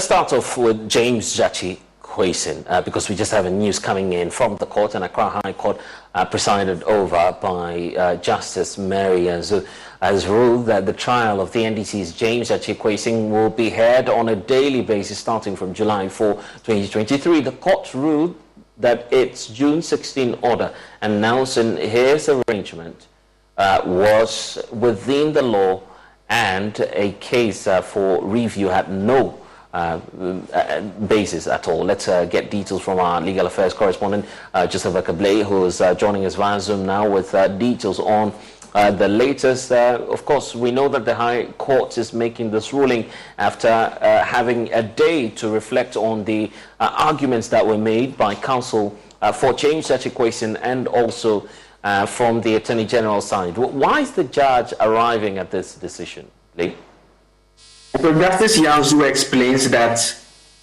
Let's start off with James Jachi Kwesen, because we just have a news coming in from the court, and Accra High Court, presided over by Justice Mary Azu, has ruled that the trial of the NDC's James Jachi Kwesen will be heard on a daily basis starting from July 4, 2023. The court ruled that its June 16 order announcing his arrangement was within the law, and a case for review had no basis at all. Let's get details from our legal affairs correspondent, Joseph Akable, who is joining us via Zoom now with details on the latest. Of course, we know that the High Court is making this ruling after having a day to reflect on the arguments that were made by counsel for James Jachi Kwesen and also from the Attorney General side. Why is the judge arriving at this decision, Lee? So Justice Yanzu explains that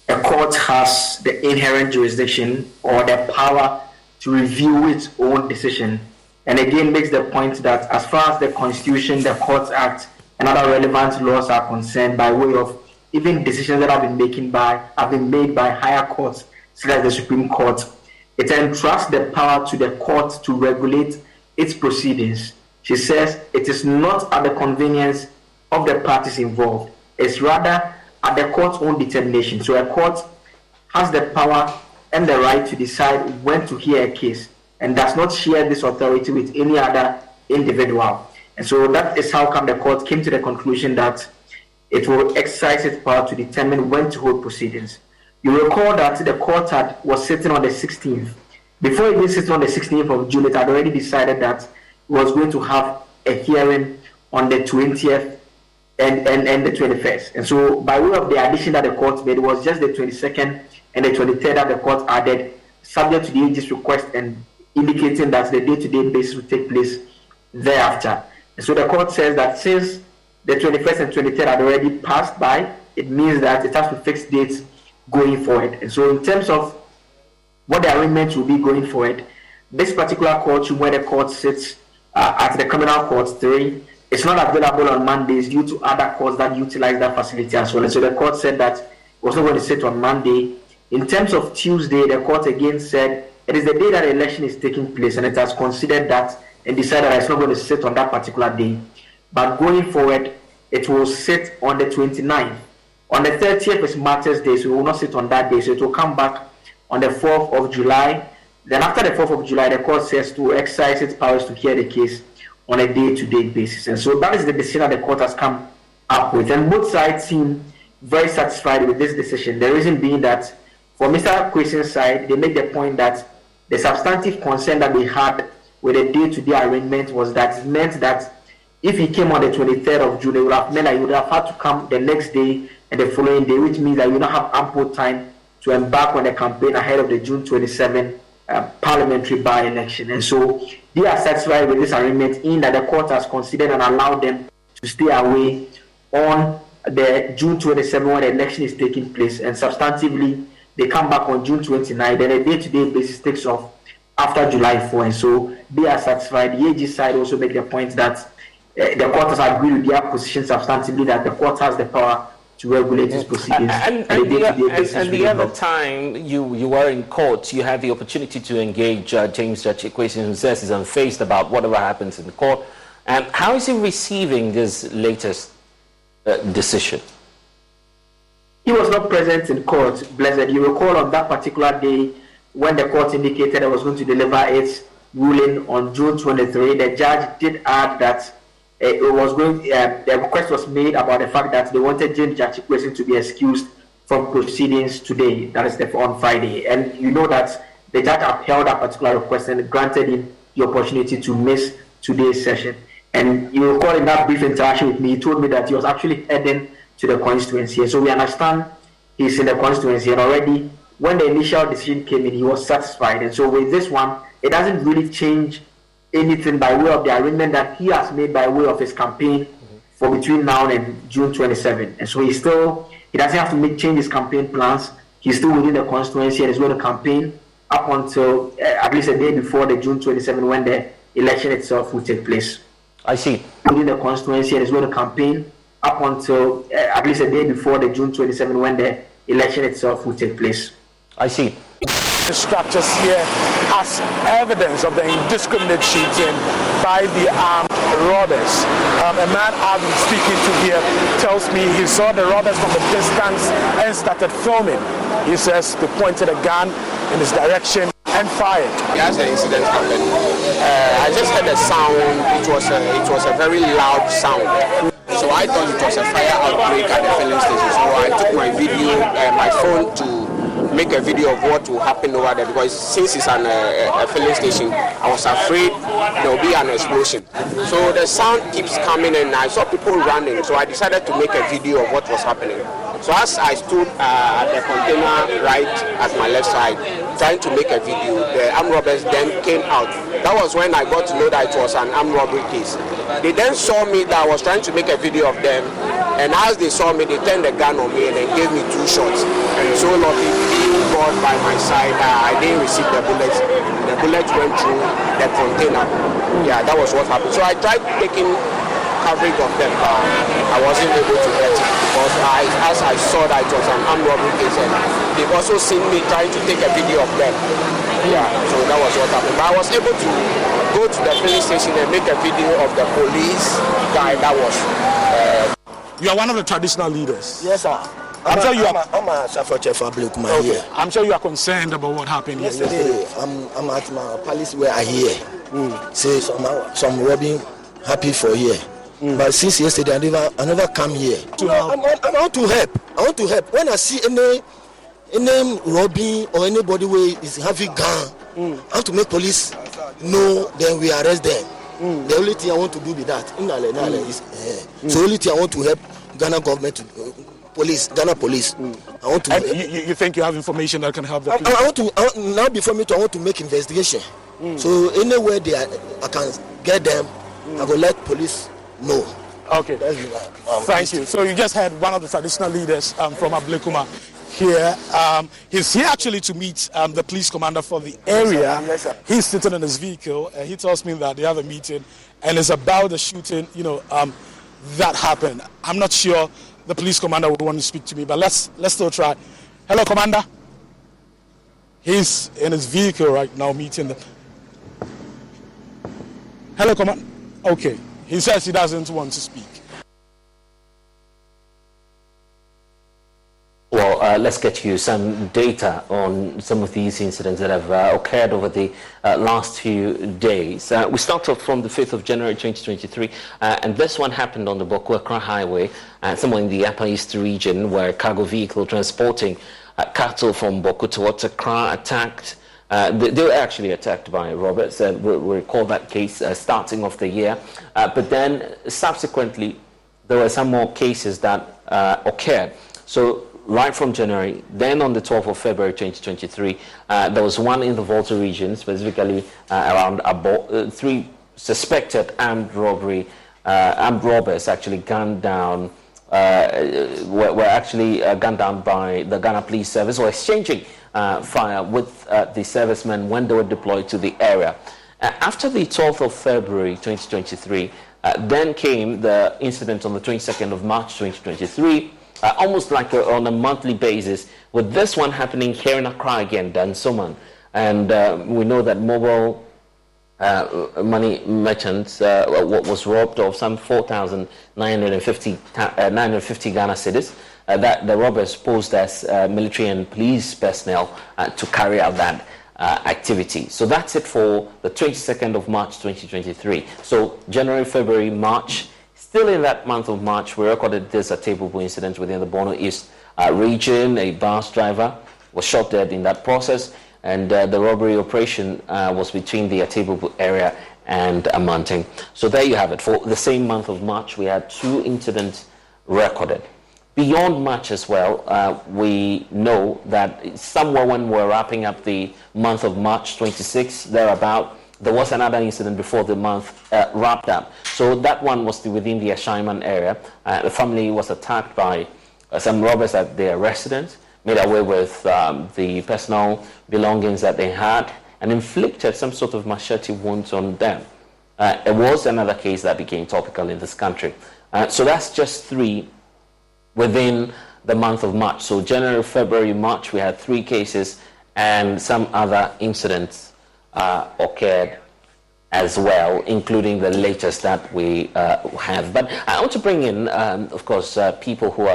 a court has the inherent jurisdiction or the power to review its own decision, and again makes the point that as far as the Constitution, the Courts Act, and other relevant laws are concerned, by way of even decisions that have been made by higher courts, such as the Supreme Court, it entrusts the power to the court to regulate its proceedings. She says it is not at the convenience of the parties involved. It's rather at the court's own determination. So a court has the power and the right to decide when to hear a case and does not share this authority with any other individual. And so that is how come the court came to the conclusion that it will exercise its power to determine when to hold proceedings. You recall that the court was sitting on the 16th. Before it was sitting on the 16th of June, it had already decided that it was going to have a hearing on the 20th and the 21st. And so by way of the addition that the court made, it was just the 22nd and the 23rd that the court added, subject to the AG's request and indicating that the day-to-day basis will take place thereafter. And so the court says that since the 21st and 23rd had already passed by, it means that it has to fix dates going forward. And so in terms of what the arrangements will be going forward, this particular court, where the court sits at the Criminal Court 3, it's not available on Mondays due to other courts that utilize that facility as well. And so the court said that it was not going to sit on Monday. In terms of Tuesday, the court again said it is the day that the election is taking place, and it has considered that and decided that it's not going to sit on that particular day. But going forward, it will sit on the 29th. On the 30th is Martyrs' Day, so it will not sit on that day. So it will come back on the 4th of July. Then after the 4th of July, the court says to exercise its powers to hear the case on a day-to-day basis. And so that is the decision that the court has come up with. And both sides seem very satisfied with this decision. The reason being that for Mr. Kwesen's side, they make the point that the substantive concern that they had with the day-to-day arrangement was that it meant that if he came on the 23rd of June, it would have meant that he would have had to come the next day and the following day, which means that you will not have ample time to embark on the campaign ahead of the June 27 parliamentary by-election. And so they are satisfied with this arrangement in that the court has considered and allowed them to stay away on the June 27 when the election is taking place, and substantively they come back on June 29, then a day-to-day basis takes off after July 4. And so they are satisfied. The AG side also make the point that the court has agreed with their position substantively, that the court has the power to regulate its proceedings. And the other time you were in court, you had the opportunity to engage James Jachi Kwesen, who says he's unfazed about whatever happens in the court. And how is he receiving this latest decision? He was not present in court, Blessed. You recall on that particular day when the court indicated it was going to deliver its ruling on June 23, the judge did add that the request was made about the fact that they wanted James Jachi Kwesen to be excused from proceedings today, that is on Friday. And you know that the judge upheld that particular request and granted him the opportunity to miss today's session. And you recall in that brief interaction with me, he told me that he was actually heading to the constituency. So we understand he's in the constituency, and already when the initial decision came in, he was satisfied. And so with this one, it doesn't really change anything by way of the arrangement that he has made by way of his campaign for between now and June 27. And so he doesn't have to change his campaign plans. He's still within the constituency and is going to campaign up until at least a day before the June 27 when the election itself will take place. I see. Within the constituency and is going to campaign up until at least a day before the June 27 when the election itself will take place. I see. The structures here as evidence of the indiscriminate shooting by the armed robbers. A man I've been speaking to here tells me he saw the robbers from a distance and started filming. He says they pointed a gun in his direction and fired. As the incident happened, I just heard a sound. It was a very loud sound. So I thought it was a fire outbreak at the filling station. So I took my video, my phone to make a video of what will happen over there, because since it's a filling station, I was afraid there will be an explosion. So the sound keeps coming and I saw people running, so I decided to make a video of what was happening. So as I stood at the container right at my left side, trying to make a video, the armed robbers then came out. That was when I got to know that it was an armed robbery case. They then saw me that I was trying to make a video of them, and as they saw me, they turned the gun on me and then gave me 2 shots. And so lucky, being God by my side, I didn't receive the bullets. The bullets went through the container. Yeah, that was what happened. So I tried taking coverage of them, but I wasn't able to get it because as I saw that it was an armed robbery case, and they've also seen me trying to take a video of them. Yeah, so that was what happened. But I was able to go to the police station and make a video of the police guy that was. You are one of the traditional leaders. Yes, sir. I'm a Safoche for Ablekuma here. I'm sure you are concerned about what happened yesterday. I'm at my palace where I hear say some robbing happy for here. But since yesterday I never come here. I want to help. I want to help. When I see any robbing or anybody who is having gun, I want to make police know, then we arrest them. The only thing I want to do with that is so only thing I want to help Ghana government Ghana police. I want to. You think you have information that can help the police? I want to now before me I want to make investigation. So anywhere I can get them, I will let police know. Okay. Thank you. So you just had one of the traditional leaders from Ablekuma here. He's here actually to meet the police commander for the area. Yes, sir. He's sitting in his vehicle and he tells me that they have a meeting and it's about the shooting, that happened. I'm not sure the police commander would want to speak to me, but let's still try. Hello, Commander. He's in his vehicle right now meeting them. Hello, Commander. Okay. He says he doesn't want to speak. Well, let's get you some data on some of these incidents that have occurred over the last few days. We start off from the 5th of January 2023, and this one happened on the Boku-Accra Highway, somewhere in the Upper East region, where a cargo vehicle transporting cattle from Boku towards Accra attacked. They were actually attacked by robbers. We'll recall that case starting of the year. But then subsequently, there were some more cases that occurred. So right from January, then on the 12th of February 2023, there was one in the Volta region, specifically around 3 suspected armed robbers actually gunned down, were actually gunned down by the Ghana Police Service, or exchanging fire with the servicemen when they were deployed to the area. After the 12th of February 2023, then came the incident on the 22nd of March 2023, almost like on a monthly basis, with this one happening here in Accra again, Dansoman. And we know that mobile money merchants was robbed of some 4,950 Ghana cedis. That the robbers posed as military and police personnel to carry out that activity. So that's it for the 22nd of March 2023. So January, February, March. Still in that month of March, we recorded this Atebubu incident within the Borno East region. A bus driver was shot dead in that process, and the robbery operation was between the Atebubu area and Amanting. So there you have it. For the same month of March, we had 2 incidents recorded. Beyond March as well, we know that somewhere when we're wrapping up the month of March 26, thereabout, there was another incident before the month wrapped up. So that one was within the Ashaiman area. The family was attacked by some robbers at their residence, made away with the personal belongings that they had, and inflicted some sort of machete wounds on them. It was another case that became topical in this country. So that's just 3 within the month of March. So January, February, March, we had 3 cases, and some other incidents occurred as well, including the latest that we have. But I want to bring in, of course, people who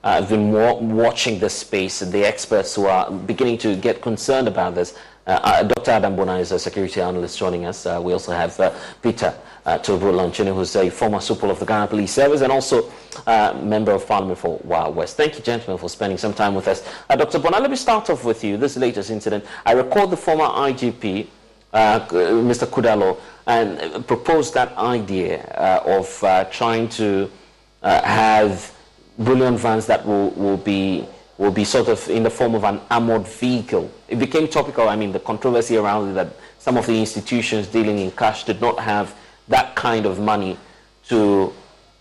have been watching this space, the experts who are beginning to get concerned about this. Dr. Adam Bona is a security analyst joining us. We also have Peter Tobo Lanchini, who's a former super of the Ghana Police Service and also Member of Parliament for Wild West. Thank you, gentlemen, for spending some time with us. Dr. Bona, let me start off with you. This latest incident, I recall the former IGP, Mr. Kudalo, and proposed that idea of trying to have bullion vans that will be sort of in the form of an armored vehicle. It became topical. I mean, the controversy around it, that some of the institutions dealing in cash did not have that kind of money to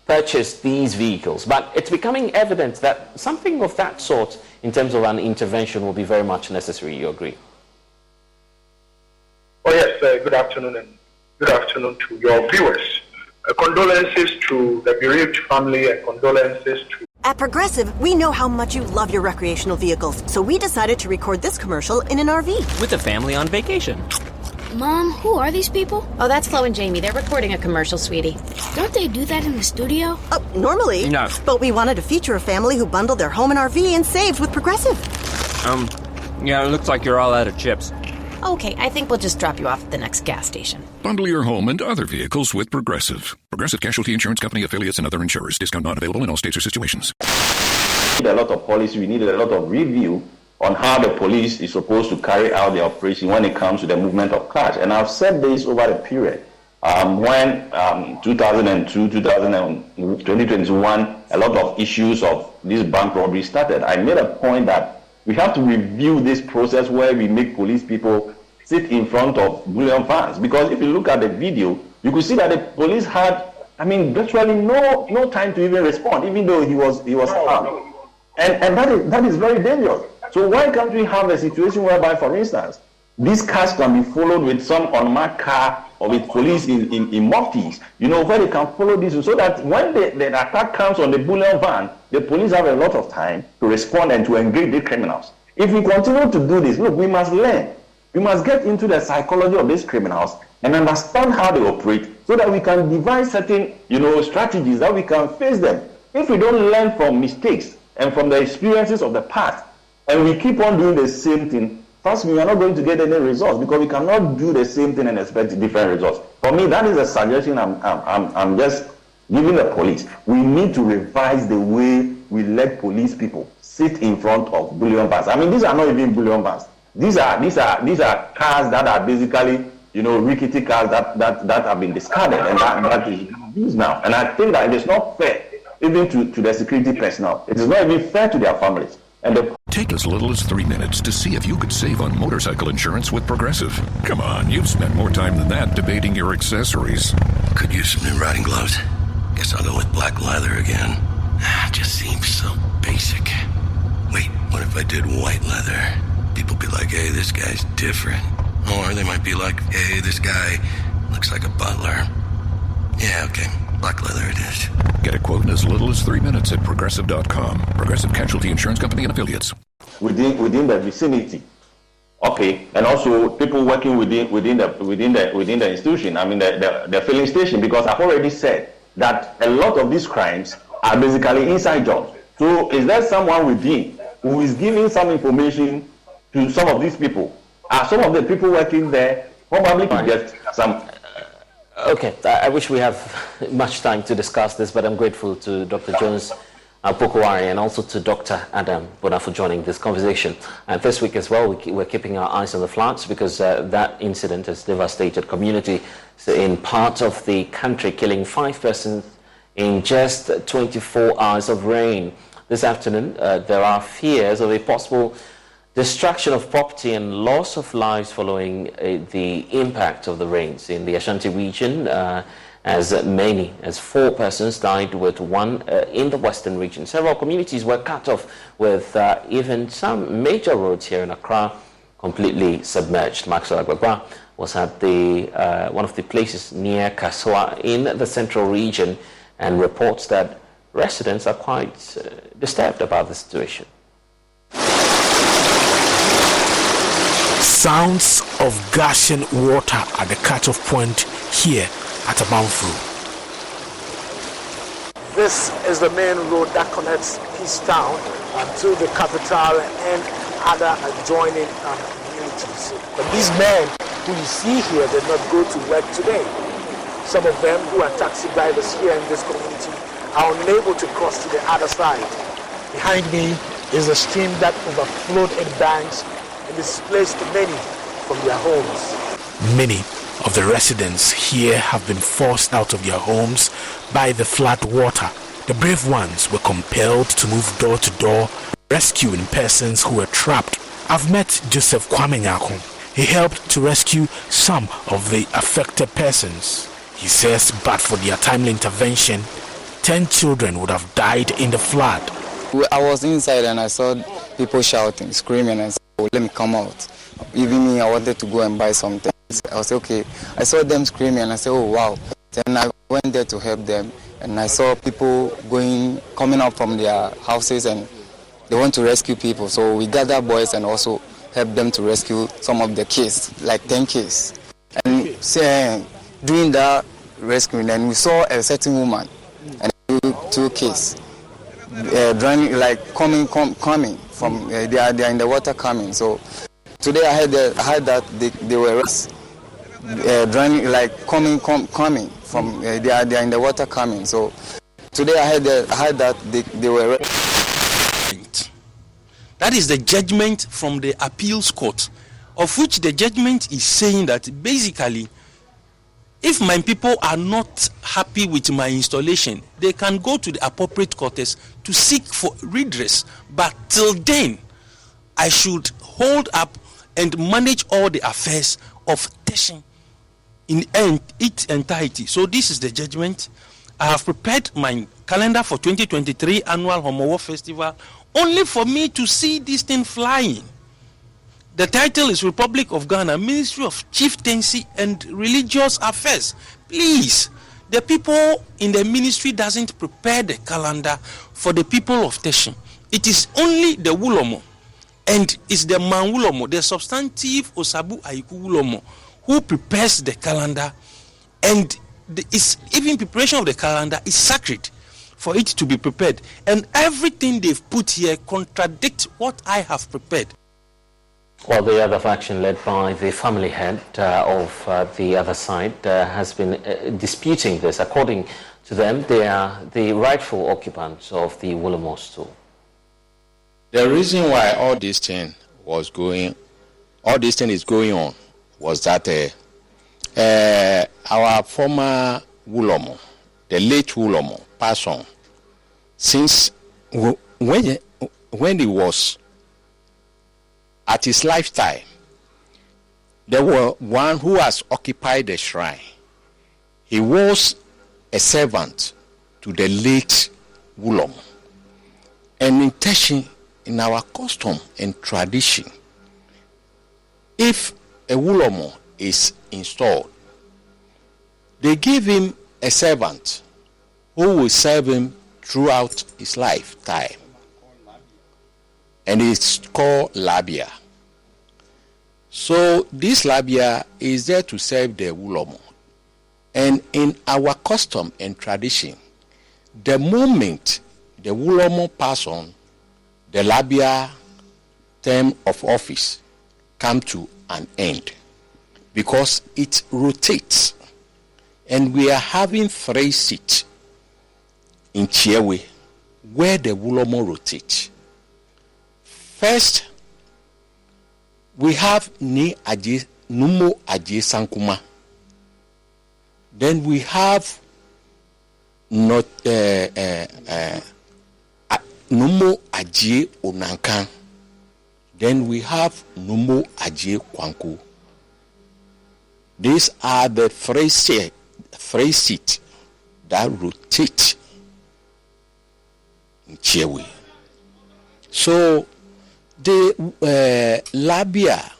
purchase these vehicles. But it's becoming evident that something of that sort, in terms of an intervention, will be very much necessary. You agree? Oh yes, good afternoon, and good afternoon to your viewers. Condolences to the bereaved family, and condolences to... At Progressive, we know how much you love your recreational vehicles, so we decided to record this commercial in an RV. With a family on vacation. Mom, who are these people? Oh, that's Flo and Jamie. They're recording a commercial, sweetie. Don't they do that in the studio? Oh, normally. No. But we wanted to feature a family who bundled their home and RV and saved with Progressive. Yeah, it looks like you're all out of chips. Okay, I think we'll just drop you off at the next gas station. Bundle your home and other vehicles with Progressive. Progressive Casualty Insurance Company, affiliates, and other insurers. Discount not available in all states or situations. We need a lot of policy. We need a lot of review on how the police is supposed to carry out the operation when it comes to the movement of cash. And I've said this over the period. When 2002, 2021, a lot of issues of this bank robbery started, I made a point that we have to review this process where we make police people sit in front of bullion vans. Because if you look at the video, you could see that the police had, virtually no time to even respond, even though he was armed. And that is very dangerous. So why can't we have a situation whereby, for instance, these cars can be followed with some unmarked car or with police in muftis, where they can follow this, so that when the attack comes on the bullion van, the police have a lot of time to respond and to engage the criminals. If we continue to do this, look, we must learn. We must get into the psychology of these criminals and understand how they operate, so that we can devise certain, strategies that we can face them. If we don't learn from mistakes and from the experiences of the past, and we keep on doing the same thing, first, we are not going to get any results, because we cannot do the same thing and expect different results. For me, that is a suggestion I'm just giving the police. We need to revise the way we let police people sit in front of bullion vans. These are not even bullion vans. These are cars that are basically, rickety cars that have been discarded and that is used now. And I think that it is not fair even to the security personnel. It is not even fair to their families. Take as little as 3 minutes to see if you could save on motorcycle insurance with Progressive. Come on, you've spent more time than that debating your accessories. Could use some new riding gloves. Guess I'll go with black leather again. It just seems so basic. Wait, what if I did white leather? People be like, hey, this guy's different. Or they might be like, hey, this guy looks like a butler. Yeah, okay. Black leather it is. Get a quote in as little as 3 minutes at Progressive.com. Progressive Casualty Insurance Company and affiliates. Within the vicinity, okay, and also people working within the institution. The filling station, because I've already said that a lot of these crimes are basically inside jobs. So is there someone within who is giving some information to some of these people? Are some of the people working there probably to get some? Okay, I wish we have much time to discuss this, but I'm grateful to Dr. Jones Pokowari and also to Dr. Adam Bona for joining this conversation. And this week as well, we're keeping our eyes on the floods, because that incident has devastated community in part of the country, killing 5 persons in just 24 hours of rain. This afternoon, there are fears of a possible destruction of property and loss of lives following the impact of the rains in the Ashanti region, as many as 4 persons died, with 1 in the western region. Several communities were cut off, with even some major roads here in Accra completely submerged. Maxwell Agbagba was at one of the places near Kaswa in the central region, and reports that residents are quite disturbed about the situation. Sounds of gushing water at the cut-off point here at Abamfru. This is the main road that connects East Town to the capital and other adjoining communities. But these men who you see here did not go to work today. Some of them who are taxi drivers here in this community are unable to cross to the other side. Behind me is a stream that overflowed its banks and displaced many from their homes. Many of the residents here have been forced out of their homes by the flood water. The brave ones were compelled to move door to door, rescuing persons who were trapped. I've met Joseph Kwamenyako. He helped to rescue some of the affected persons. He says, but for their timely intervention, 10 children would have died in the flood. I was inside and I saw people shouting, screaming, and said, oh, let me come out. Even me, I wanted to go and buy something. I was okay. I saw them screaming and I said, oh wow. Then I went there to help them and I saw people coming up from their houses and they want to rescue people. So we gathered boys and also helped them to rescue some of the kids, like 10 kids. And doing that rescue, then we saw a certain woman and two kids drowning, like coming from they are in the water coming. So today I heard that they were drowning, like coming from they are in the water coming. So today I heard that they were. That is the judgment from the appeals court, of which the judgment is saying that basically, if my people are not happy with my installation, they can go to the appropriate courts to seek for redress. But till then, I should hold up and manage all the affairs of Teshin in its entirety. So this is the judgment. I have prepared my calendar for 2023 annual Homowo Festival only for me to see this thing flying. The title is Republic of Ghana, Ministry of Chieftaincy and Religious Affairs. Please, the people in the ministry doesn't prepare the calendar for the people of Teshin. It is only the Wulomo, and it's the man Wulomo, the substantive Osabu Aiku Wulomo, who prepares the calendar, and even preparation of the calendar is sacred for it to be prepared. And everything they've put here contradicts what I have prepared. Well, the other faction led by the family head of the other side has been disputing this. According to them, they are the rightful occupants of the Wulomo stool. The reason why all this thing is going on was that our former Wulomo, the late Wulomo, passed on. Since when he was at his lifetime, there were one who has occupied the shrine. He was a servant to the late Wulomo. And in Teshin, in our custom and tradition, if a Wulomo is installed, they give him a servant who will serve him throughout his lifetime. And it's called labia. So this labia is there to serve the Wulomo. And in our custom and tradition, the moment the Wulomo pass on, the labia term of office come to an end because it rotates. And we are having 3 seats in Chiewe where the Wulomo rotates. First, we have Numo Aje Sankuma. Then we have Numo Aje Onankan. Then we have Numo Aje Kwanku. These are the 3 seats that rotate in Chiewe. So the labia,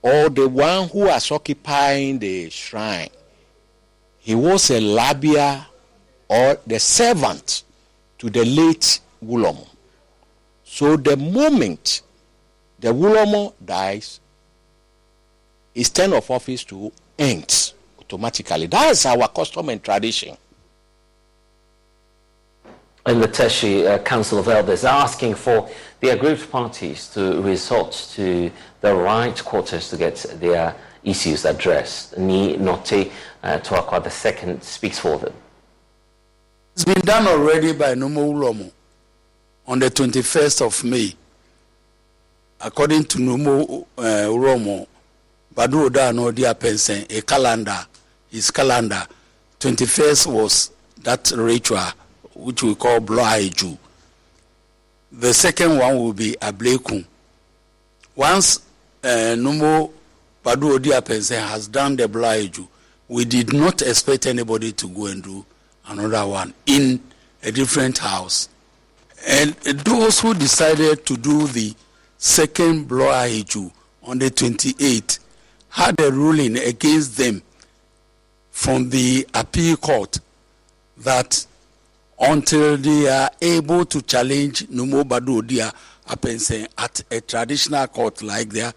or the one who was occupying the shrine, he was a labia or the servant to the late Wulomo. So the moment the Wulomo dies, his term of office to ends automatically. That is our custom and tradition. And the Teshi Council of Elders are asking for the aggrieved parties to resort to the right quarters to get their issues addressed. Ni Note Tuakwa II speaks for them. It's been done already by Nomo Ulomo on the 21st of May. According to Nomo Ulomo, Badu Oda no dia pensen, a calendar, his calendar, 21st was that ritual, which we call Bloaiju. The second one will be Ablekuma. Once Nomo Badu Odia Pensen has done the Bloaiju, we did not expect anybody to go and do another one in a different house. And those who decided to do the second Bloaiju on the 28th had a ruling against them from the appeal court that until they are able to challenge Nomo Badu Odia Apensen at a traditional court like their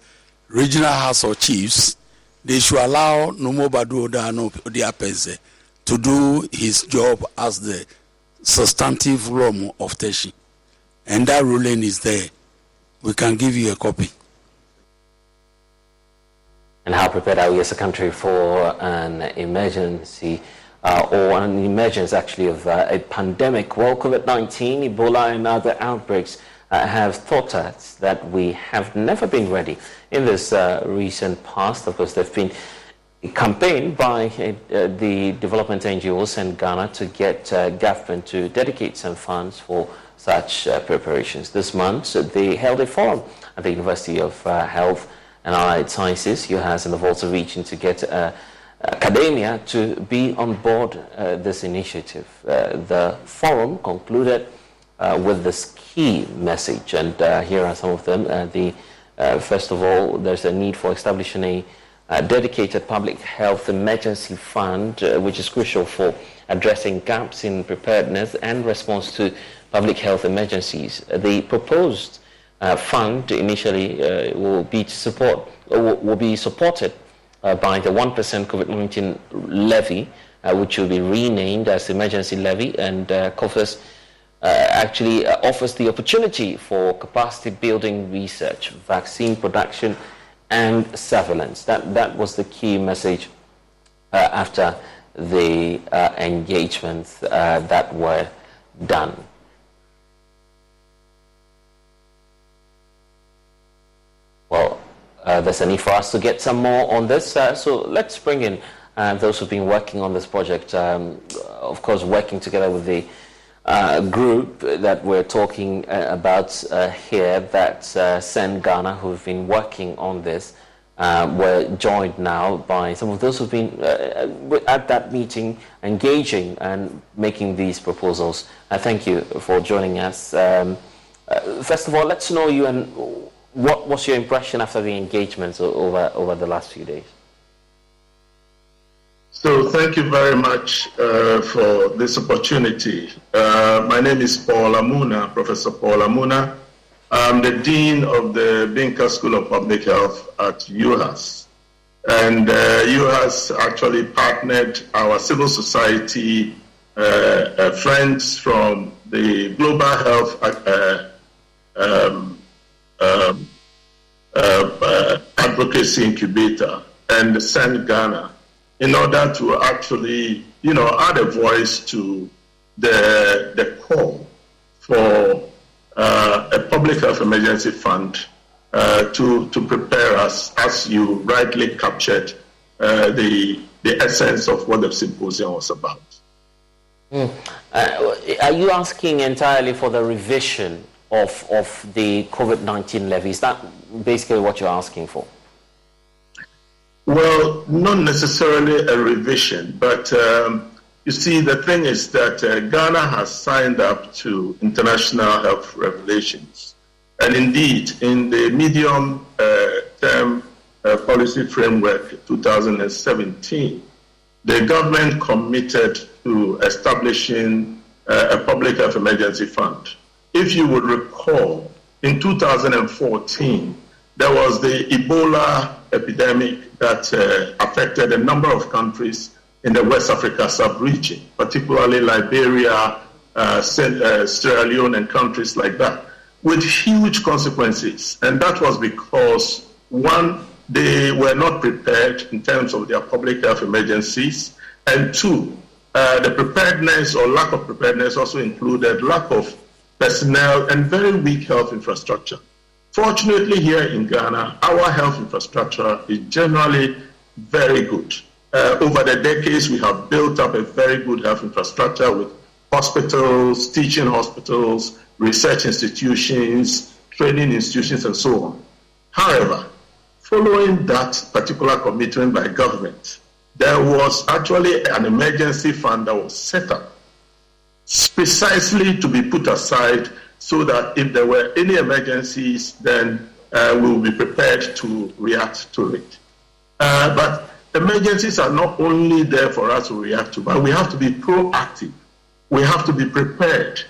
regional house of chiefs, they should allow Nomo Badu Odia Apensen to do his job as the substantive Ulomo of Teshi. And that ruling is there. We can give you a copy. And how prepared are we as a country for an emergency or an emergence actually of a pandemic? Well, COVID-19, Ebola and other outbreaks have taught us that we have never been ready. In this recent past, of course, there have been a campaign by the development NGOs in Ghana to get government to dedicate some funds for such preparations. This month, they held a forum at the University of Health and Allied Sciences, UHAS, in the Volta region to get academia to be on board this initiative. The forum concluded with this key message, and here are some of them. First of all, there's a need for establishing a dedicated public health emergency fund, which is crucial for addressing gaps in preparedness and response to public health emergencies. The proposed fund initially will be supported by the 1% COVID-19 levy, which will be renamed as emergency levy, and actually offers the opportunity for capacity building research, vaccine production, and surveillance. That was the key message after the engagements that were done. Well, there's a need for us to get some more on this. So let's bring in those who've been working on this project. Of course, working together with the group that we're talking about here, that's Send Ghana, who've been working on this. We're joined now by some of those who've been at that meeting, engaging and making these proposals. Thank you for joining us. First of all, let's know you and what was your impression after the engagements over the last few days? So thank you very much for this opportunity. My name is Paul Amuna, Professor Paul Amuna. I'm the Dean of the Binka School of Public Health at UHAS. And UHAS actually partnered our civil society friends from the Global Health Advocacy Incubator and Send Ghana in order to actually, add a voice to the call for a public health emergency fund to prepare us, as you rightly captured the essence of what the symposium was about. Are you asking entirely for the revision of the COVID-19 levy? Is that basically what you're asking for? Well, not necessarily a revision, but you see, the thing is that Ghana has signed up to international health regulations. And indeed, in the medium-term policy framework 2017, the government committed to establishing a public health emergency fund. If you would recall, in 2014, there was the Ebola epidemic that affected a number of countries in the West Africa sub-region, particularly Liberia, Sierra Leone, and countries like that, with huge consequences. And that was because, one, they were not prepared in terms of their public health emergencies, and two, the preparedness or lack of preparedness also included lack of personnel and very weak health infrastructure. Fortunately, here in Ghana, our health infrastructure is generally very good. Over the decades, we have built up a very good health infrastructure with hospitals, teaching hospitals, research institutions, training institutions, and so on. However, following that particular commitment by government, there was actually an emergency fund that was set up precisely to be put aside so that if there were any emergencies, then we will be prepared to react to it. But emergencies are not only there for us to react to, but we have to be proactive. We have to be prepared.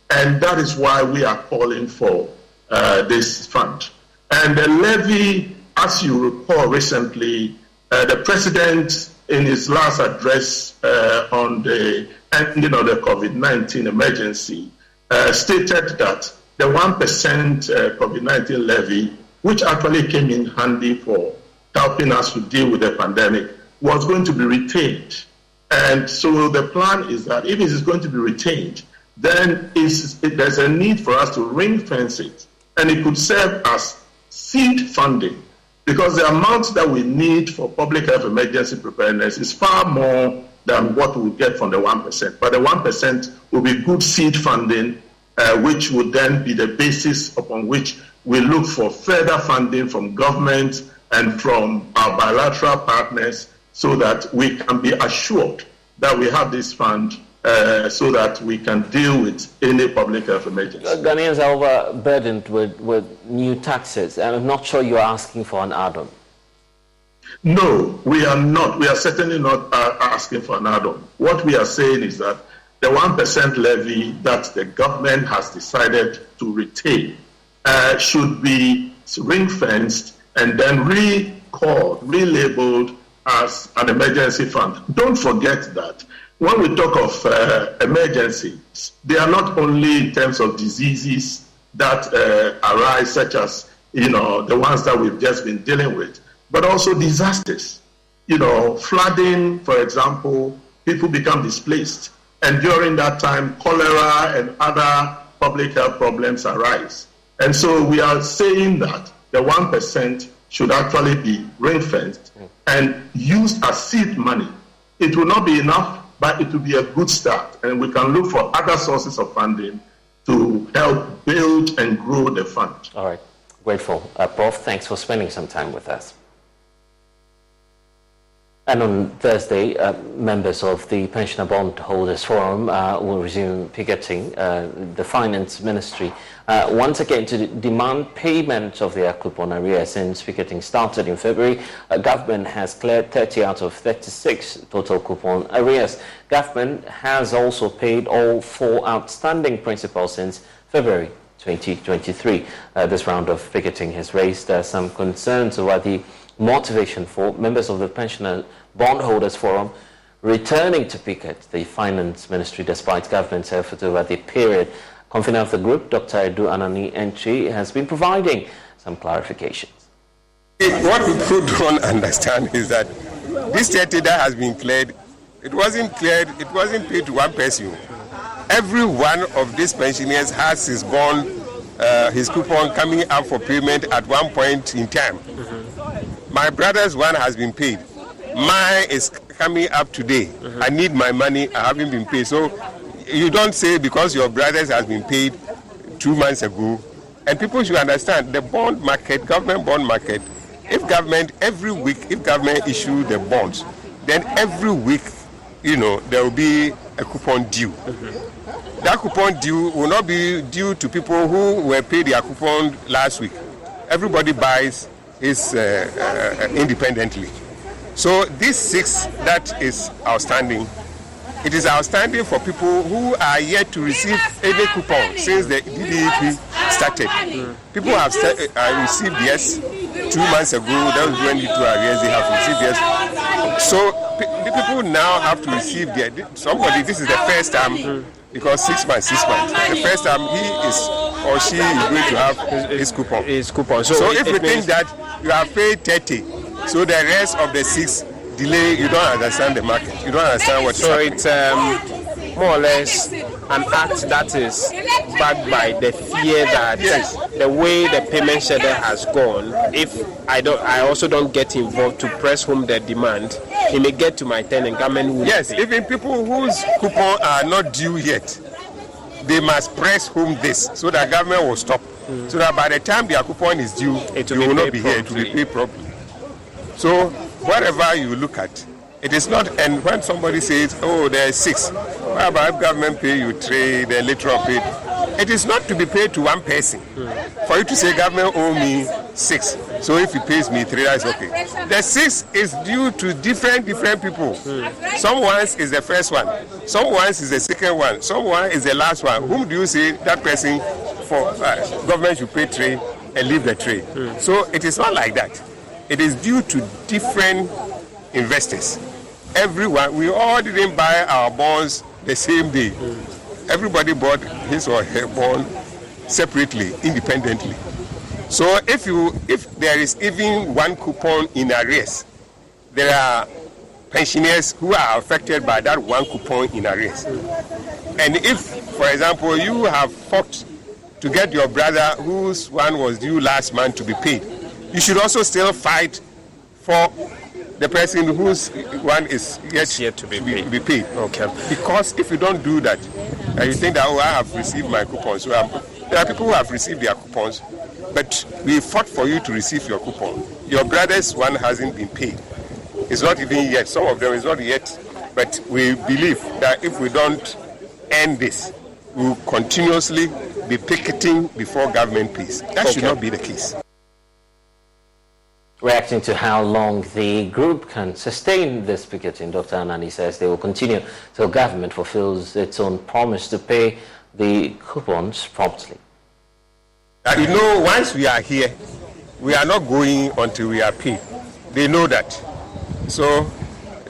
And that is why we are calling for this fund. And the levy, as you recall recently, the president in his last address on the ending of the COVID-19 emergency stated that the 1% COVID-19 levy, which actually came in handy for helping us to deal with the pandemic, was going to be retained. And so the plan is that if it is going to be retained, then there's a need for us to ring fence it, and it could serve as seed funding, because the amount that we need for public health emergency preparedness is far more than what we get from the 1%. But the 1% will be good seed funding, which would then be the basis upon which we look for further funding from government and from our bilateral partners, so that we can be assured that we have this fund so that we can deal with any public health emergency. Ghanaians are overburdened with new taxes, and I'm not sure you're asking for an add-on. No, we are not. We are certainly not asking for an add-on. What we are saying is that the 1% levy that the government has decided to retain should be ring-fenced and then relabeled as an emergency fund. Don't forget that when we talk of emergencies, they are not only in terms of diseases that arise, such as the ones that we've just been dealing with, but also disasters. Flooding, for example, people become displaced, and during that time, cholera and other public health problems arise. And so we are saying that the 1% should actually be ring-fenced and used as seed money. It will not be enough, but it will be a good start, and we can look for other sources of funding to help build and grow the fund. All right, grateful. Prof, thanks for spending some time with us. And on Thursday, members of the Pensioner Bondholders Forum will resume picketing the Finance Ministry once again to demand payment of their coupon arrears. Since picketing started in February, government has cleared 30 out of 36 total coupon arrears. Government has also paid all 4 outstanding principals since February 2023. This round of picketing has raised some concerns over the motivation for members of the Pensioner Bondholders Forum returning to picket the Finance Ministry despite government's effort over the period. Convener of the group, Dr. Edu Anani Entry, has been providing some clarifications. What people don't understand is that this 30 that has been cleared, it wasn't paid to one person. Every one of these pensioners has his bond, his coupon coming up for payment at one point in time. My brother's one has been paid. Mine is coming up today. I need my money. I haven't been paid. So you don't say because your brother's has been paid 2 months ago. And people should understand the bond market, government bond market. If government every week, if government issue the bonds, then every week, there will be a coupon due. That coupon due will not be due to people who were paid their coupon last week. Everybody buys his independently. So this 6 that is outstanding, it is outstanding for people who are yet to receive any coupon since the DDEP started. People have received yes 2 months ago. That was when you do arrears. They have received yes. So the people now have to receive somebody. This is the first time because 6 months. The first time he is or she is going to have his coupon. So if you think that you have paid 30, so the rest of the 6 delay, you don't understand the market. You don't understand what's happening. So it's more or less an act that is backed by the fear that the way the payment schedule has gone, if I also don't get involved to press home the demand, it may get to my turn and government will pay. Even people whose coupon are not due yet, they must press home this so that government will stop. So that by the time their coupon is due, it will not be here, it will be paid properly. So whatever you look at, it is not, and when somebody says, oh, there is 6, why about government pay you 3, then later on pay, it is not to be paid to one person. For you to say government owe me 6, so if he pays me 3, that's okay. The 6 is due to different people. Someone is the first one, someone is the second one, someone is the last one. Whom do you say that person for government should pay 3 and leave the 3? So it is not like that. It is due to different investors. Everyone, we all didn't buy our bonds the same day. Everybody bought his or her bond separately, independently. So if there is even one coupon in arrears, there are pensioners who are affected by that one coupon in arrears. And if, for example, you have fought to get your brother whose one was due last month to be paid, you should also still fight for the person whose one is yet to be paid. Okay. Because if you don't do that, and you think that, oh, I have received my coupons. So there are people who have received their coupons, but we fought for you to receive your coupon. Your brother's one hasn't been paid. It's not even yet. Some of them is not yet. But we believe that if we don't end this, we will continuously be picketing before government pays. That should not be the case. Reacting to how long the group can sustain this picketing, Dr. Anani says they will continue till government fulfills its own promise to pay the coupons promptly. You know, once we are here, we are not going until we are paid. They know that. So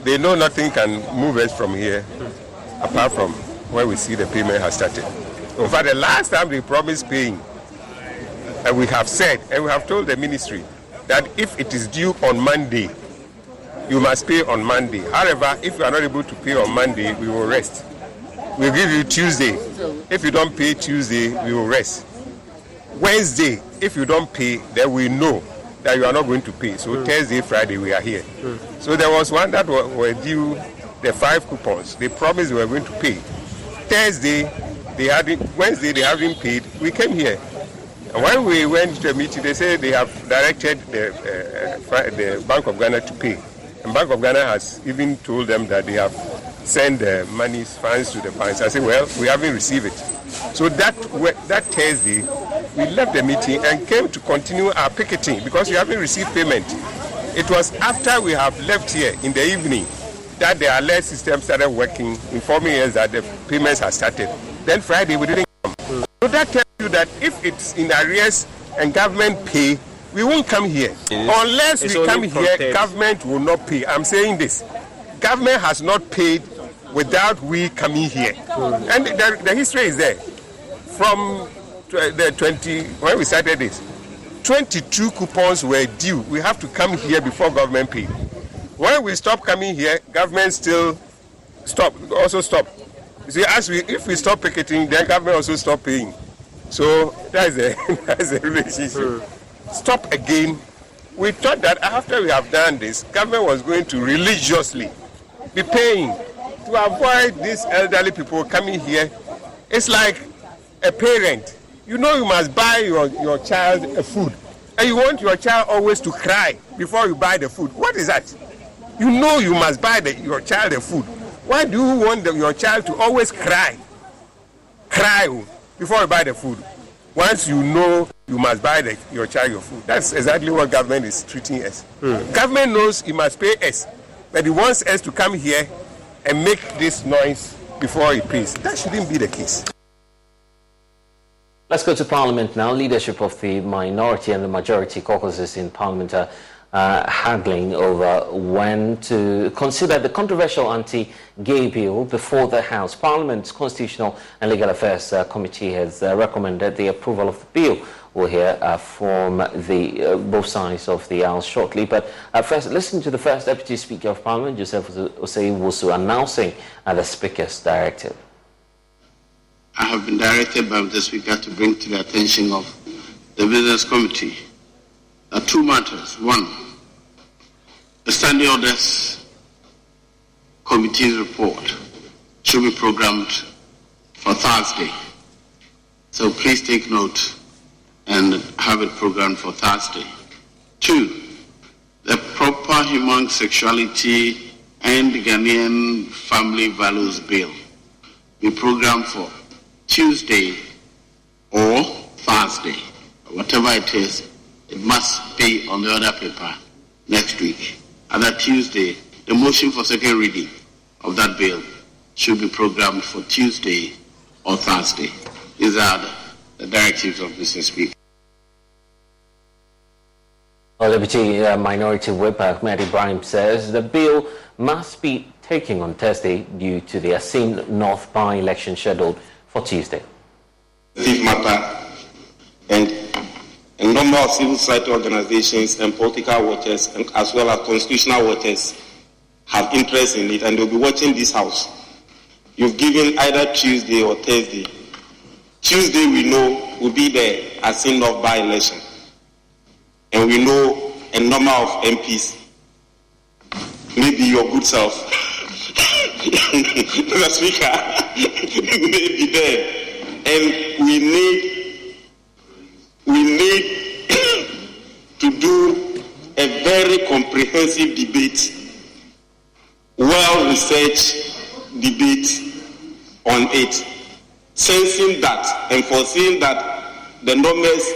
they know nothing can move us from here apart from when we see the payment has started. In fact, the last time they promised paying, and we have said, and we have told the ministry, that if it is due on Monday, you must pay on Monday. However, if you are not able to pay on Monday, we will rest. We'll give you Tuesday. If you don't pay Tuesday, we will rest. Wednesday, if you don't pay, then we know that you are not going to pay. So Thursday, Friday, we are here. So there was one that were due the 5 coupons. They promised they were going to pay. Thursday, Wednesday, they haven't paid. We came here. And when we went to the meeting, they said they have directed the Bank of Ghana to pay. And Bank of Ghana has even told them that they have sent the funds to the banks. I said, well, we haven't received it. So that Thursday, we left the meeting and came to continue our picketing because we haven't received payment. It was after we have left here in the evening that the alert system started working, informing us that the payments had started. Then Friday, we didn't come. So that tells you that if it's in arrears and government pay, we won't come here. Unless we come here, government will not pay. I'm saying this. Government has not paid without we coming here. And the history is there. From when we started this, 22 coupons were due. We have to come here before government pay. When we stop coming here, government still also stop. You see, if we stop picketing, then government also stop paying. So that's the relationship. Stop again. We thought that after we have done this, government was going to religiously be paying to avoid these elderly people coming here. It's like a parent. You know you must buy your child a food, and you want your child always to cry before you buy the food. What is that? You know you must buy your child a food. Why do you want your child to always cry before you buy the food? Once you know you must buy your child your food. That's exactly what government is treating us. Government knows he must pay us, but he wants us to come here and make this noise before he prays. That shouldn't be the case. Let's go to Parliament now. Leadership of the minority and the majority caucuses in Parliament are haggling over when to consider the controversial anti-gay bill before the House. Parliament's Constitutional and Legal Affairs Committee has recommended the approval of the bill. We'll hear from the both sides of the aisle shortly. But first, listen to the first Deputy Speaker of Parliament, Joseph Osei-Wusu, announcing the Speaker's directive. I have been directed by the Speaker to bring to the attention of the Business Committee two matters. One, the Standing Orders Committee's report should be programmed for Thursday. So please take note and have it programmed for Thursday. Two, the Proper Human Sexuality and Ghanaian Family Values Bill be programmed for Tuesday or Thursday. Whatever it is, it must be on the other paper next week. Other Tuesday, the motion for second reading of that bill should be programmed for Tuesday or Thursday. These are the directives of Mr. Speaker. Deputy Minority Whip Ahmed Ibrahim says the bill must be taken on Thursday due to the Asin North by-election scheduled for Tuesday. This matter and a number of civil society organizations and political watchers, as well as constitutional watchers, have interest in it, and they'll be watching this house. You've given either Tuesday or Thursday. Tuesday, we know, will be the Asin North by-election. And we know a number of MPs, maybe your good self, Mr. Speaker, may be there. And we need to do a very comprehensive debate, well-researched debate on it, sensing that and foreseeing that the numbers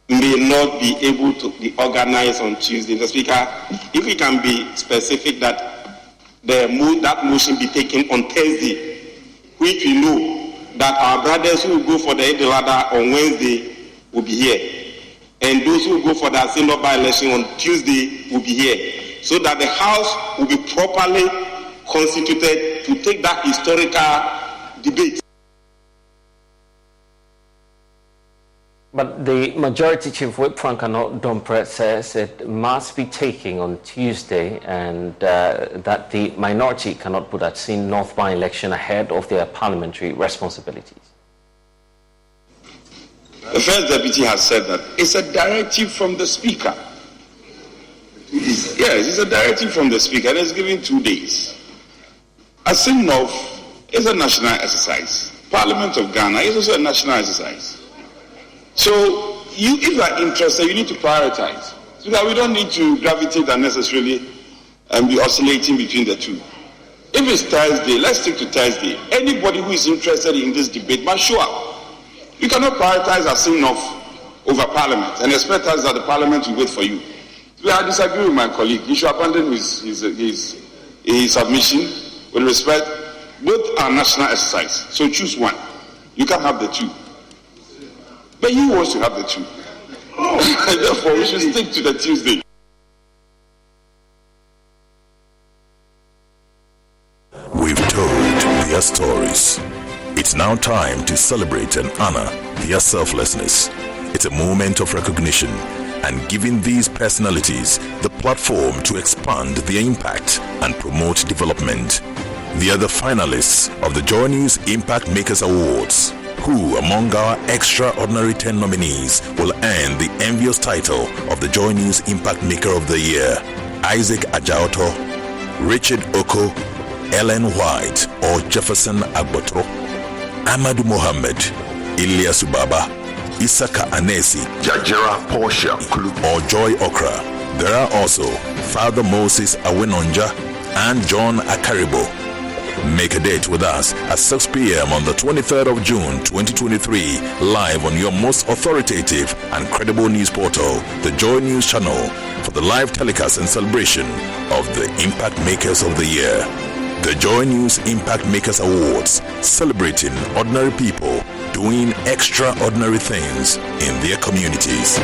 may not be able to be organized on Tuesday. Mr. Speaker, if we can be specific that that motion be taken on Thursday, which we know that our brothers who will go for the Edelada on Wednesday will be here, and those who will go for the Asino by-election on Tuesday will be here, so that the House will be properly constituted to take that historical debate. But the Majority Chief Whip Frank Dompret says it must be taken on Tuesday, and that the minority cannot put that Asin North by-election ahead of their parliamentary responsibilities. The First Deputy has said that it's a directive from the Speaker. Yes, it's a directive from the Speaker, and it's given 2 days. Asin North is a national exercise. Parliament of Ghana is also a national exercise. So, if you are interested, you need to prioritize, so that we don't need to gravitate unnecessarily and be oscillating between the two. If it's Thursday, let's stick to Thursday. Anybody who is interested in this debate must show up. You cannot prioritize Asin North over Parliament and expect us that the Parliament will wait for you. So I disagree with my colleague. He should abandon his submission with respect. Both are national exercise, so choose one. You can't have the two. But he wants to have the two. Therefore, we should stick to the Tuesday. We've told their stories. It's now time to celebrate and honor their selflessness. It's a moment of recognition and giving these personalities the platform to expand their impact and promote development. They are the finalists of the Joy News Impact Makers Awards. Who among our extraordinary 10 nominees will earn the envious title of the Joy News Impact Maker of the Year? Isaac Ajaoto, Richard Oko, Ellen White or Jefferson Agbotro, Amadou Mohammed, Ilyas Ubaba, Isaka Anesi, Jajira Portia or Joy Okra. There are also Father Moses Awenonja and John Akaribo. Make a date with us at 6 p.m. on the 23rd of June 2023, live on your most authoritative and credible news portal, the Joy News Channel, for the live telecast and celebration of the Impact Makers of the Year. The Joy News Impact Makers Awards, celebrating ordinary people doing extraordinary things in their communities.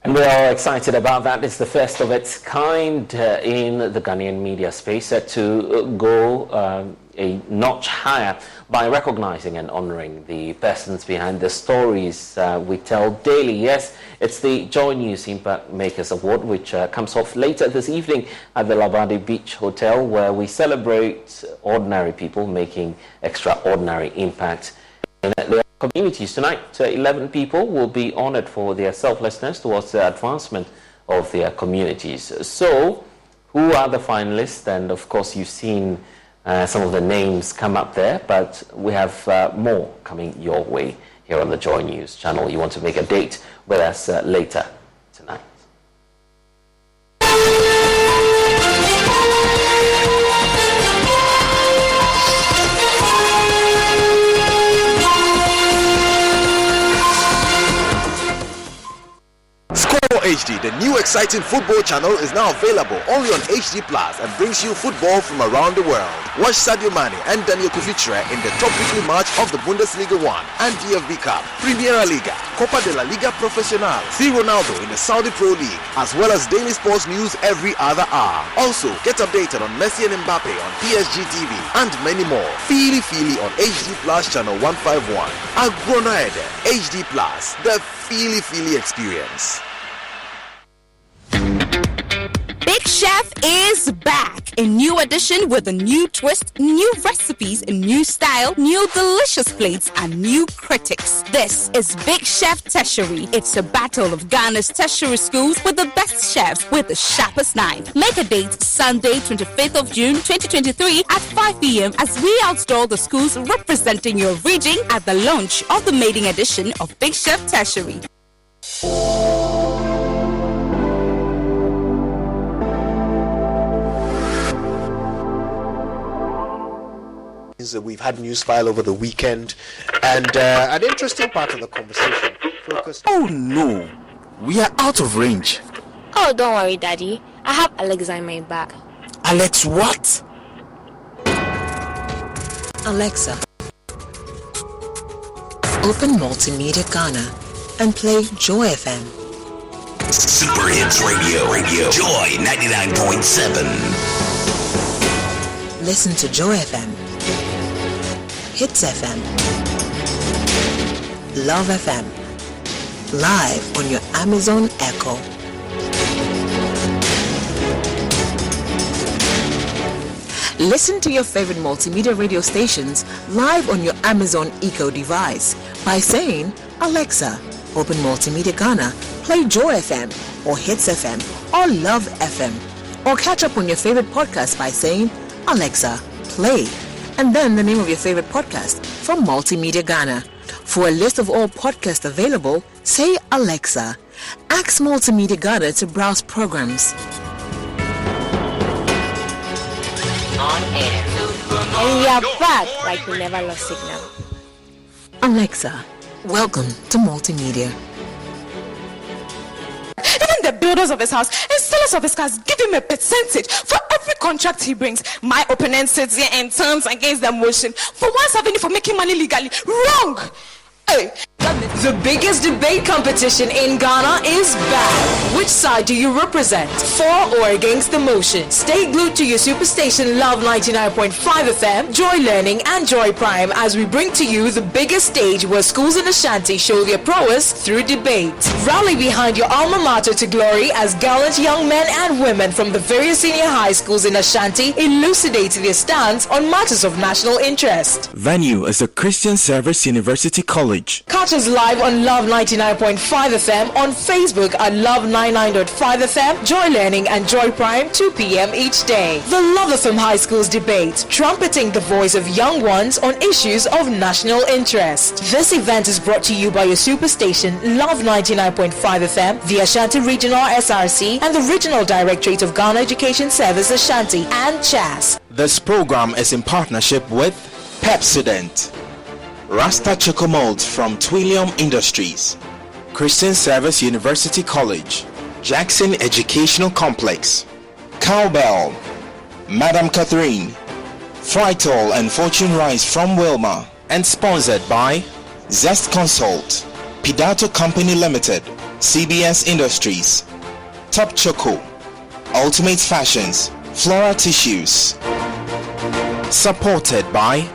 And we are excited about that. It's the first of its kind in the Ghanaian media space to go a notch higher by recognizing and honoring the persons behind the stories we tell daily. Yes, it's the Joy News Impact Makers Award, which comes off later this evening at the Labadi Beach Hotel, where we celebrate ordinary people making extraordinary impact in their communities. Tonight, 11 people will be honored for their selflessness towards the advancement of their communities. So, who are the finalists? And of course, you've seen some of the names come up there, but we have more coming your way here on the Joy News channel. You want to make a date with us later tonight. HD, the new exciting football channel, is now available only on HD Plus and brings you football from around the world. Watch Sadio Mane and Daniel Kufitre in the top weekly match of the Bundesliga 1 and DFB Cup, Primera Liga, Copa de la Liga Profesional, see Ronaldo in the Saudi Pro League, as well as daily sports news every other hour. Also, get updated on Messi and Mbappe on PSG TV and many more. Feely on HD Plus channel 151. Agrona Ede, HD Plus, the Feely experience. Big Chef is back. A new edition with a new twist, new recipes, a new style, new delicious plates, and new critics. This is Big Chef Tertiary. It's a battle of Ghana's tertiary schools with the best chefs with the sharpest knife. Make a date Sunday, 25th of June, 2023 at 5 p.m. as we outdoor the schools representing your region at the launch of the maiden edition of Big Chef Tertiary. We've had news file over the weekend, and an interesting part of the conversation focused. Oh no, we are out of range. Oh, don't worry, Daddy. I have Alexa in my bag. Alex, what? Alexa, open Multimedia Ghana and play Joy FM. Super Hits Radio, Joy 99.7. Listen to Joy FM, Hits FM, Love FM, live on your Amazon Echo. Listen to your favorite multimedia radio stations live on your Amazon Echo device by saying, Alexa, open Multimedia Ghana, play Joy FM or Hits FM or Love FM. Or catch up on your favorite podcast by saying, Alexa, play, and then the name of your favorite podcast from Multimedia Ghana. For a list of all podcasts available, say Alexa. Ask Multimedia Ghana to browse programs. On air. And we are back like we never lost signal. Alexa, welcome to Multimedia. Even the builders of his house and sellers of his cars give him a percentage for every contract he brings. My opponent sits here and turns against the motion for once having for making money legally. Wrong! Hey. The biggest debate competition in Ghana is back. Which side do you represent? For or against the motion? Stay glued to your superstation Love 99.5 FM, Joy Learning and Joy Prime as we bring to you the biggest stage where schools in Ashanti show their prowess through debate. Rally behind your alma mater to glory as gallant young men and women from the various senior high schools in Ashanti elucidate their stance on matters of national interest. Venue is the Christian Service University College College. Catch us live on Love 99.5 FM, on Facebook at Love 99.5 FM, Joy Learning and Joy Prime, 2 p.m. each day. The Love FM High School's debate, trumpeting the voice of young ones on issues of national interest. This event is brought to you by your superstation Love 99.5 FM, the Ashanti Regional SRC, and the Regional Directorate of Ghana Education Service Ashanti and CHAS. This program is in partnership with Pepsodent, Rasta Chocomold from Twillium Industries, Christian Service University College, Jackson Educational Complex, Cowbell, Madam Catherine, Frital and Fortune Rice from Wilma, and sponsored by Zest Consult, Pidato Company Limited, CBS Industries, Top Choco, Ultimate Fashions, Flora Tissues. Supported by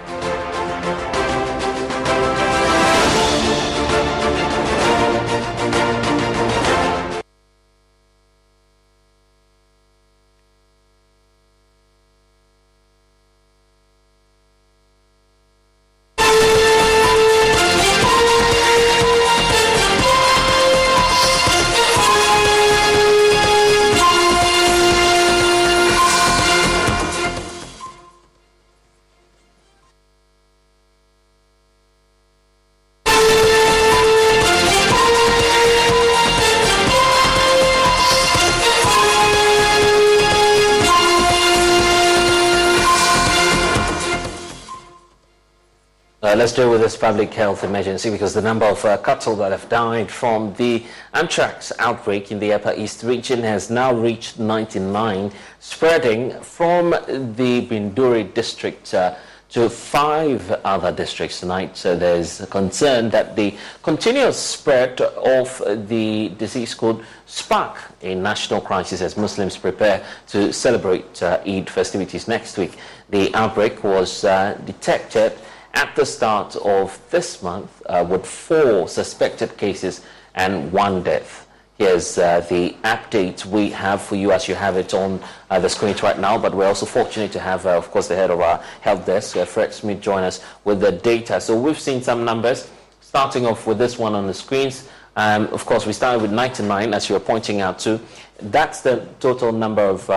let's deal with this public health emergency because the number of cattle that have died from the anthrax outbreak in the Upper East region has now reached 99, spreading from the Binduri district to 5 other districts tonight. So there's a concern that the continuous spread of the disease could spark a national crisis as Muslims prepare to celebrate Eid festivities next week. The outbreak was detected at the start of this month with 4 suspected cases and 1 death. Here's the update we have for you as you have it on the screen right now, but we're also fortunate to have, of course, the head of our health desk, Fred Smith, join us with the data. So we've seen some numbers, starting off with this one on the screens. Of course, we started with 99, as you were pointing out too. That's the total number of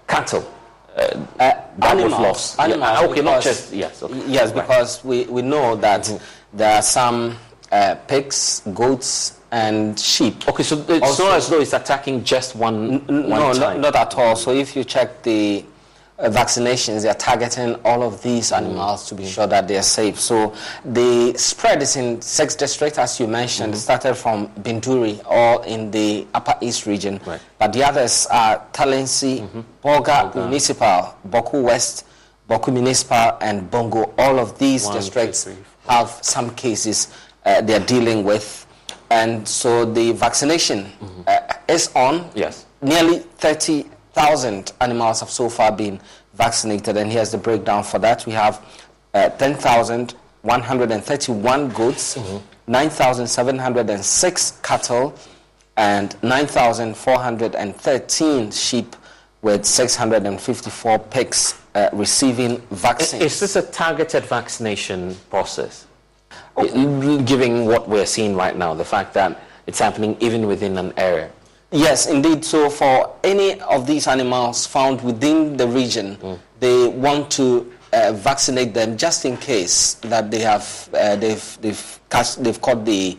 cattle animals. Okay, not just, yes. Okay. Yes, because we know that there are some pigs, goats, and sheep. Okay, so it's also, not as though it's attacking just one time. Not at all. So if you check the vaccinations, they are targeting all of these animals to be sure that they are safe. So the spread is in 6 districts, as you mentioned. It started from Binduri, all in the Upper East region. Right. But the others are Talensi, Boga Municipal, Boku West, Boku Municipal, and Bongo. All of these districts have some cases they are dealing with. And so the vaccination is on. Yes. Nearly 30,000 animals have so far been vaccinated, and here's the breakdown for that. We have 10,131 goats, 9,706 cattle, and 9,413 sheep, with 654 pigs receiving vaccines. Is this a targeted vaccination process? Given what we're seeing right now, the fact that it's happening even within an area? Yes, indeed. So for any of these animals found within the region, they want to vaccinate them just in case that they have they've caught the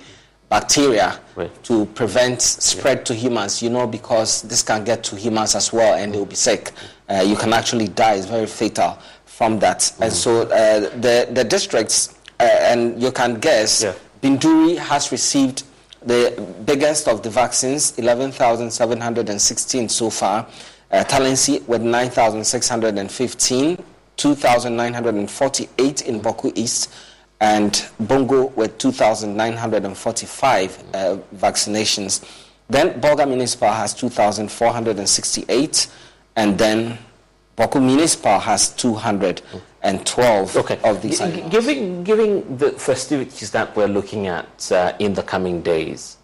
bacteria to prevent spread to humans. You know, because this can get to humans as well, and they'll be sick. You can actually die. It's very fatal from that. And so the districts, and you can guess, Binduri has received the biggest of the vaccines, 11,716 so far. Talensi with 9,615, 2,948 in Boku East, and Bongo with 2,945 vaccinations. Then Boga Municipal has 2,468, and then Boku Municipal has 212 of these animals. Given the festivities that we're looking at in the coming days,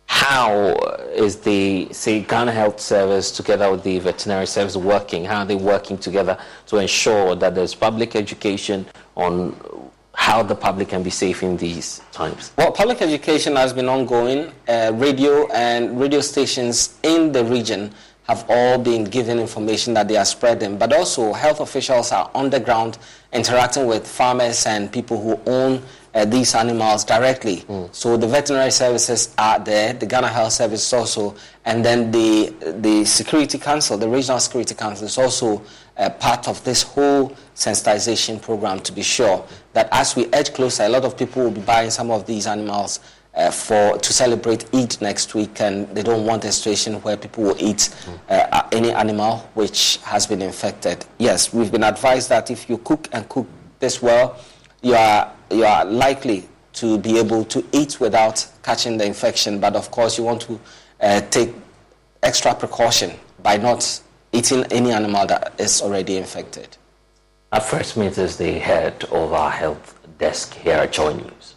how is the, Ghana Health Service together with the veterinary service working? How are they working together to ensure that there's public education on how the public can be safe in these times? Well, public education has been ongoing. Radio and radio stations in the region have all been given information that they are spreading, but also health officials are on the ground interacting with farmers and people who own these animals directly. So the veterinary services are there, the Ghana Health Service also, and then the Security Council, the Regional Security Council is also part of this whole sensitization program, to be sure that as we edge closer, a lot of people will be buying some of these animals to celebrate Eid next week, and they don't want a situation where people will eat any animal which has been infected. Yes, we've been advised that if you cook this well, you are likely to be able to eat without catching the infection. But of course, you want to take extra precaution by not eating any animal that is already infected. Our first meet is the head of our health desk here at Joy News.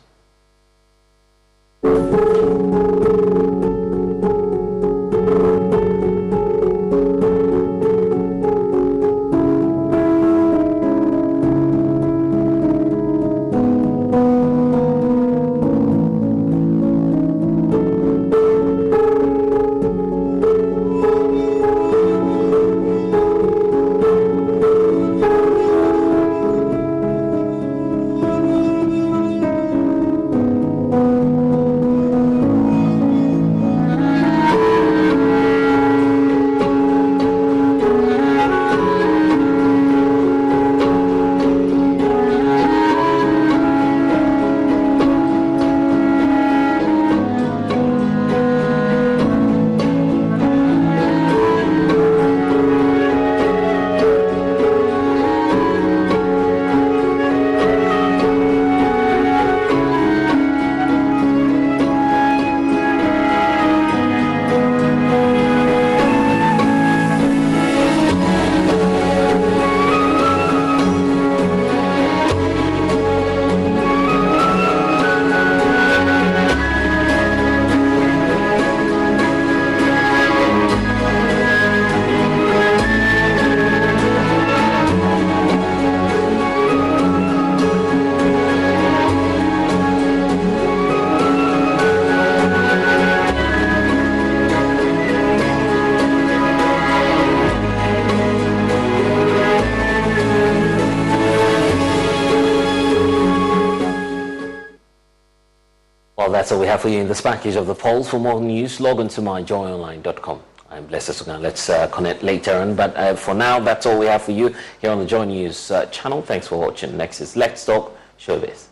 That's all we have for you in this package of the polls. For more news, log on to myjoyonline.com. I'm Blessed Sugan. Let's connect later on. But for now, that's all we have for you here on the Joy News channel. Thanks for watching. Next is Let's Talk Showbiz.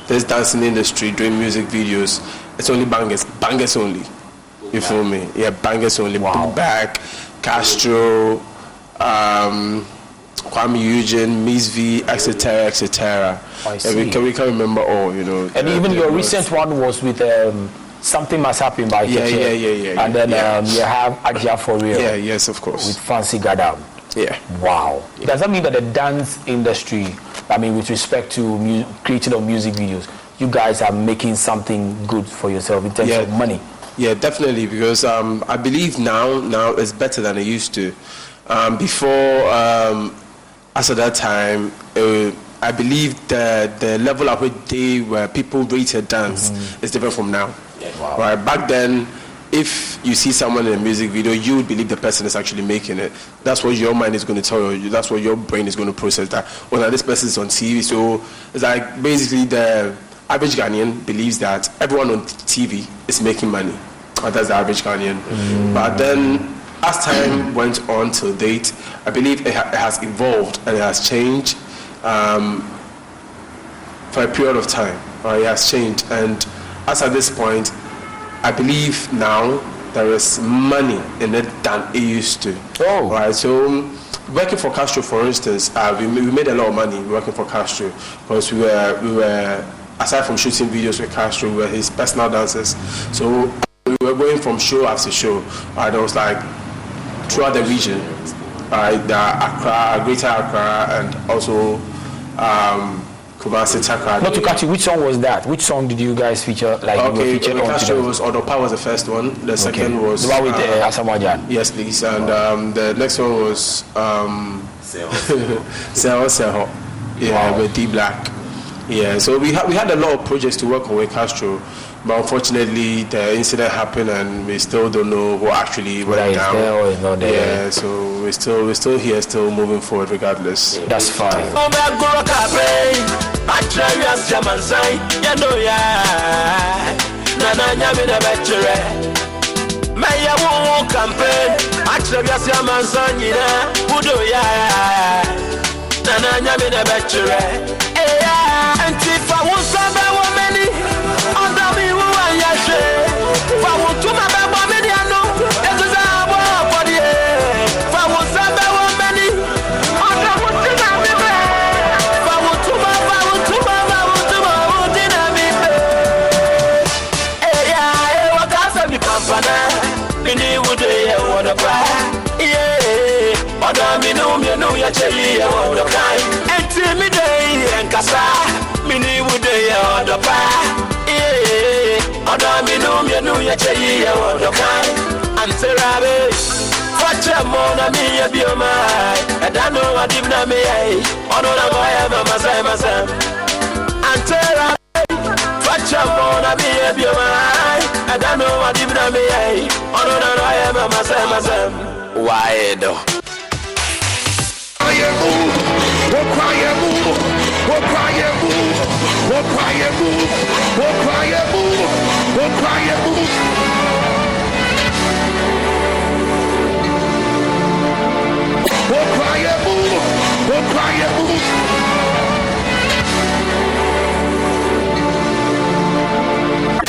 This dancing industry doing music videos, it's only bangers only. You feel me? Yeah, bangers only. Wow. Back, Castro, Kwame Eugene, Miss V, etc., etc. Yeah, we can remember all, you know. And even your recent one was with Something Must Happen by Keche. Yeah. And then you have Aja For Real. Yeah, yes, of course. With Fancy Gadam. Yeah. Wow. Yeah. Does that mean that the dance industry, I mean, with respect to creating of music videos, you guys are making something good for yourself in terms of money? Yeah, definitely, because I believe now it's better than it used to. Before, as at that time, I believe the level at which people rated dance is different from now. Yeah. Wow. Right, back then, if you see someone in a music video, you would believe the person is actually making it. That's what your mind is going to tell you. That's what your brain is going to process. That, well, now this person is on TV. So it's like basically the average Ghanaian believes that everyone on TV is making money. That's the average Ghanaian. But then, as time went on till date, I believe it has evolved and it has changed for a period of time. It has changed. And as at this point, I believe now there is money in it than it used to. Oh. Right. So working for Castro, for instance, we made a lot of money working for Castro because we were aside from shooting videos with Castro, we were his personal dancers. So we were going from show after show. There was like throughout the region, the Accra, Greater Accra, and also Kumasi Takrady. Not to catch you, which song was that? Which song did you guys feature? Like you were featured on today? Was Odopa was the first one. The second was the one with Asamoah. Yes, please. And the next one was Seho. Yeah, with D Black. Yeah, so we had a lot of projects to work on with Castro, but unfortunately the incident happened and we still don't know what actually went down. Yeah, so we're still here, still moving forward regardless. That's fine. And if I want some many, under me, who I say, if I want to my many, I know, and to the body. If I want some many, under what did I be? If I want to my dinner, me. Yeah, what else have you company? Mini would they want to buy? Yeah, but I know you're telling you all the time. And to me, Kasa, mini would they on the bar? Eh, Odamino, ya chay, or the kind. And Serabe, watch a mona me a bioma. I don't know what even I may. On I am a Mazam. And Serabe, watch a mona me a bioma. I don't know what even I may. On I am a Mazam. Why, though? We'll cry and move.